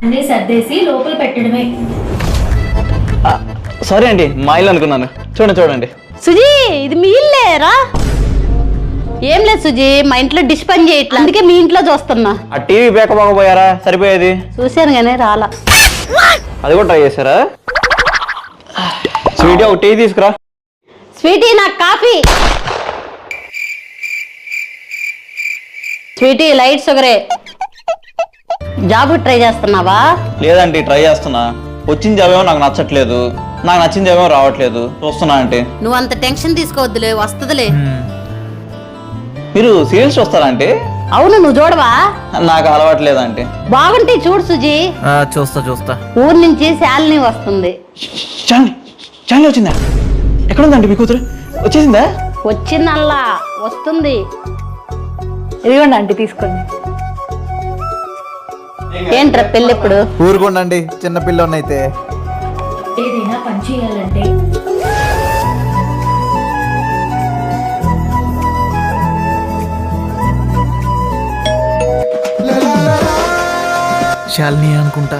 అన్ని సర్దేసి లోపల పెట్టడమే. సారీ అండి, మా ఇల్లు అనుకున్నాను. చూడండి. సుజీ, ఇది మీ ఇల్లేరా? ఏం లేదు సుజీ, మా ఇంట్లో డిష్ పని చేయట్లా, అందుకే మీ ఇంట్లో చూస్తున్నా. ఆ టీవీ బేకపోకపోయారా? సరిపోయేది. చూశాను కానీ రాలా. అది కూడా ట్రై చేశారా? స్వీటీ ఒక టీ తీసుకురా. స్వీటీ, నాకు కాఫీ. స్వీటీ, లైట్ షుగరే. జాబ్ ట్రై చేస్తున్నావా? లేదంటే ట్రై చేస్తున్నా. వచ్చిన జాబ్ ఏమో నాకు నచ్చట్లేదు, నాకు నచ్చిన జాబ్ ఏమో రావట్లేదు. చూస్తున్నా అంటే. నువ్వు అంత టెన్షన్ తీసుకోవద్దులే, వస్తుందిలే. మీరు సీరియల్స్ చూస్తారా అంటే? అవును, నువ్వు చూడవా? నాకు అలవాట్లేదంటే. బాగుంటాయి, చూడు సుజీ. చూస్తా. ఊరు నుంచి శాలిని వస్తుంది. చాలీ వచ్చిందా? ఎక్కడుందండి మీ కూతురు? వచ్చేసిందా? వచ్చిందల్లా వస్తుంది. ఇదిగోండి ఆంటీ, తీసుకోండి. ఏంట్రా పెళ్ళెప్పుడు? ఊరుకోండి, చిన్న పిల్లనైతే. ఏదైనా పని చేయాలంటే శాలిని అనుకుంటా.